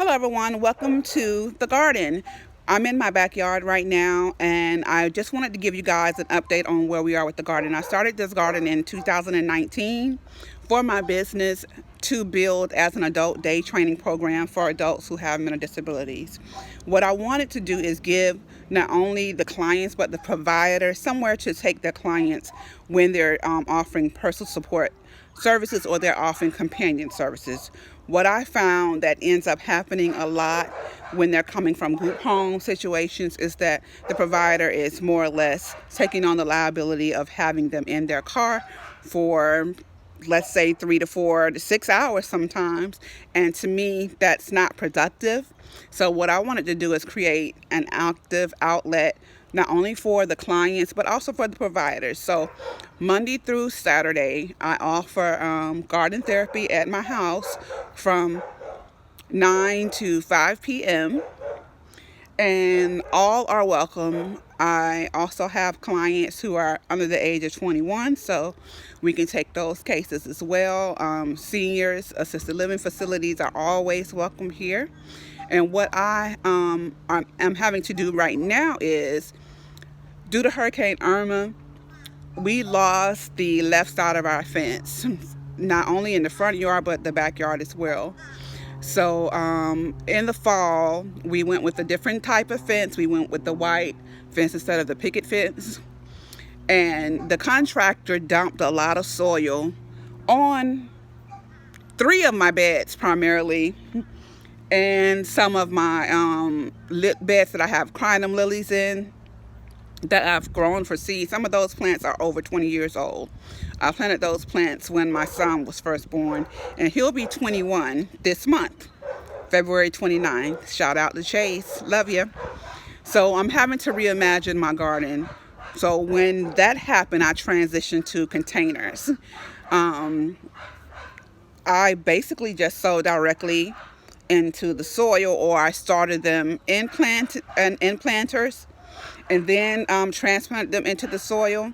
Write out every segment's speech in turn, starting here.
Hello everyone, welcome to the garden. I'm in my backyard right now and I just wanted to give you guys an update on where we are with the garden. I started this garden in 2019 for my business to build as an adult day training program for adults who have mental disabilities. What I wanted to do is give not only the clients but the provider somewhere to take their clients when they're offering personal support services or they're offering companion services. What I found that ends up happening a lot when they're coming from group home situations is that the provider is more or less taking on the liability of having them in their car for, let's say, 3 to 4 to 6 hours sometimes. And to me, that's not productive. So what I wanted to do is create an active outlet not only for the clients but also for the providers. So Monday through Saturday, I offer garden therapy at my house from 9 to 5 p.m. and all are welcome. I also have clients who are under the age of 21, so we can take those cases as well. Seniors, assisted living facilities are always welcome here. And what I'm having to do right now is, due to Hurricane Irma, we lost the left side of our fence, not only in the front yard but the backyard as well. So in the fall, we went with a different type of fence. We went with the white fence instead of the picket fence. And the contractor dumped a lot of soil on 3 of my beds primarily, and some of my beds that I have crinum lilies in that I've grown for seed. Some of those plants are over 20 years old. I planted those plants when my son was first born, and he'll be 21 this month, February 29th. Shout out to Chase. Love you. So I'm having to reimagine my garden. So when that happened, I transitioned to containers. I basically just sow directly into the soil, or I started them in planters and then transplanted them into the soil.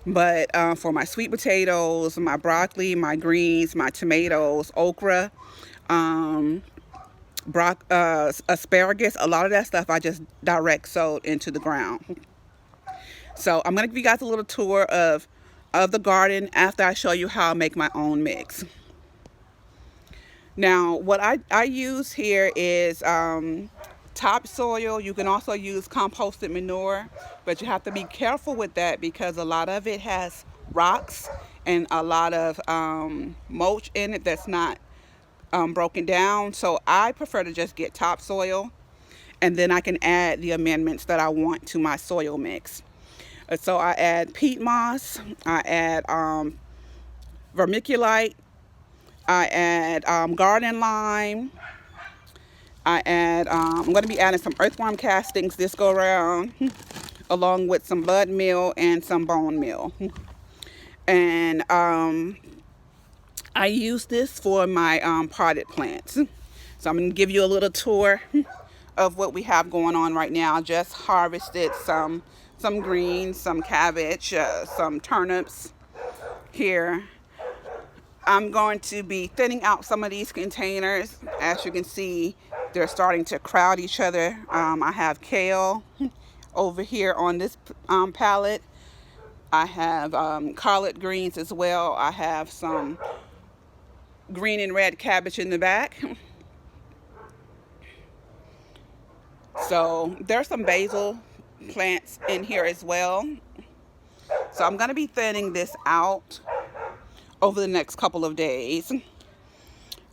But for my sweet potatoes, my broccoli, my greens, my tomatoes, okra, asparagus, a lot of that stuff I just direct sowed into the ground. So I'm going to give you guys a little tour of the garden after I show you how I make my own mix. Now, what I use here is topsoil. You can also use composted manure, but you have to be careful with that because a lot of it has rocks and a lot of mulch in it that's not broken down. So I prefer to just get topsoil, and then I can add the amendments that I want to my soil mix. So I add peat moss, I add vermiculite, I add garden lime, I add, I'm going to be adding some earthworm castings this go around, along with some blood meal and some bone meal. And I use this for my potted plants. So I'm going to give you a little tour of what we have going on right now. I just harvested some greens, some cabbage, some turnips here. I'm going to be thinning out some of these containers. As you can see, they're starting to crowd each other. I have kale over here on this pallet. I have collard greens as well. I have some green and red cabbage in the back. So there's some basil plants in here as well. So I'm going to be thinning this out over the next couple of days.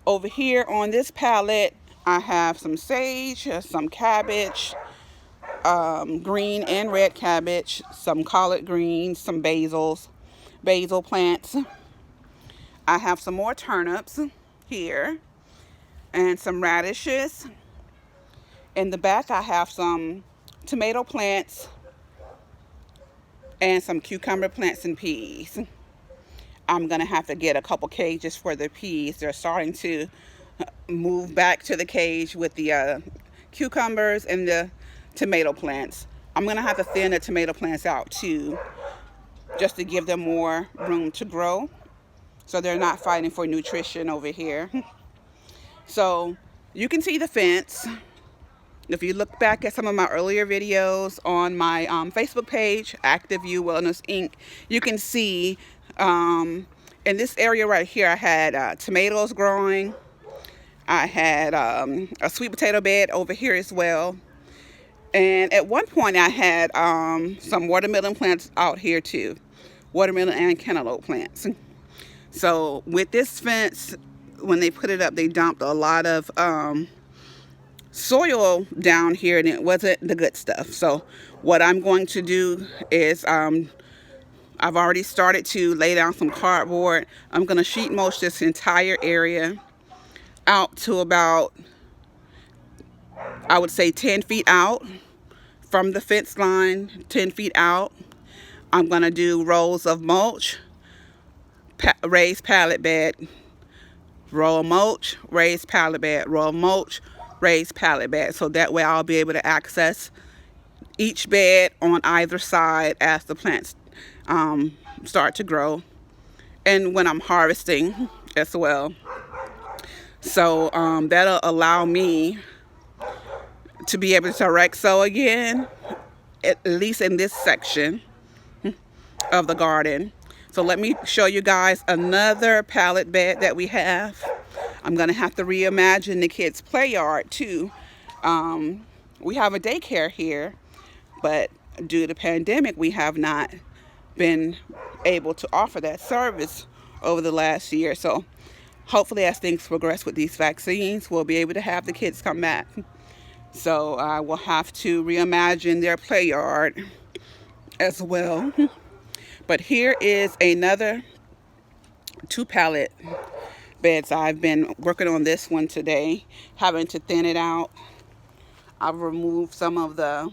Over here on this pallet, I have some sage, some cabbage, green and red cabbage, some collard greens, some basil plants. I have some more turnips here and some radishes. In the back, I have some tomato plants and some cucumber plants and peas. I'm going to have to get a couple cages for the peas. They're starting to move back to the cage with the cucumbers and the tomato plants. I'm going to have to thin the tomato plants out too, just to give them more room to grow so they're not fighting for nutrition over here. So You can see the fence. If you look back at some of my earlier videos on my Facebook page, Active You Wellness Inc., you can see in this area right here, I had tomatoes growing. I had a sweet potato bed over here as well. And at one point, I had some watermelon plants out here too. Watermelon and cantaloupe plants. So with this fence, when they put it up, they dumped a lot of soil down here, and it wasn't the good stuff. So what I'm going to do is I've already started to lay down some cardboard. I'm going to sheet mulch this entire area out to about, I would say, 10 feet out from the fence line, 10 feet out. I'm going to do rows of mulch, raised pallet bed, row of mulch, raised pallet bed, row of mulch, raised pallet bed. So that way I'll be able to access each bed on either side as the plants start to grow, and when I'm harvesting as well. So that'll allow me to be able to direct sow again, at least in this section of the garden. So let me show you guys another pallet bed that we have. I'm gonna have to reimagine the kids' play yard too. We have a daycare here, but due to the pandemic, we have not been able to offer that service over the last year. So hopefully as things progress with these vaccines, we'll be able to have the kids come back. So I will have to reimagine their play yard as well. But here is another 2 pallet beds. I've been working on this one today, having to thin it out. I've removed some of the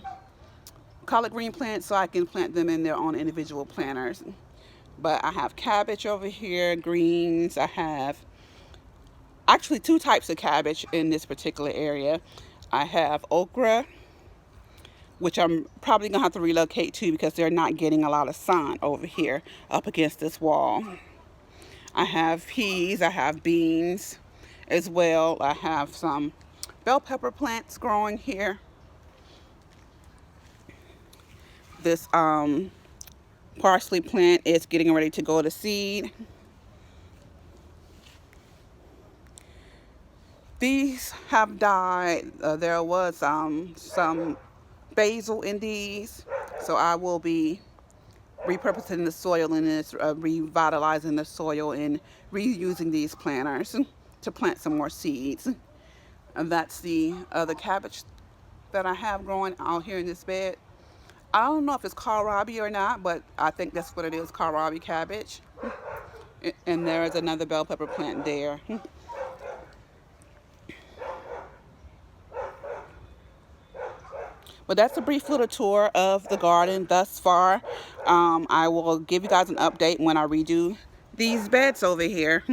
collard green plants so I can plant them in their own individual planters. But I have cabbage over here, greens. I have actually 2 types of cabbage in this particular area. I have okra, which I'm probably gonna have to relocate to because they're not getting a lot of sun over here up against this wall. I have peas, I have beans as well. I have some bell pepper plants growing here. This parsley plant is getting ready to go to seed. These have died. There was some basil in these, so I will be repurposing the soil and revitalizing the soil and reusing these planters to plant some more seeds. And that's the other cabbage that I have growing out here in this bed. I don't know if it's kohlrabi or not, but I think that's what it is, kohlrabi cabbage. And there is another bell pepper plant there. But that's a brief little tour of the garden thus far. I will give you guys an update when I redo these beds over here.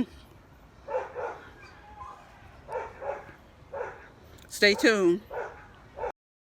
Stay tuned.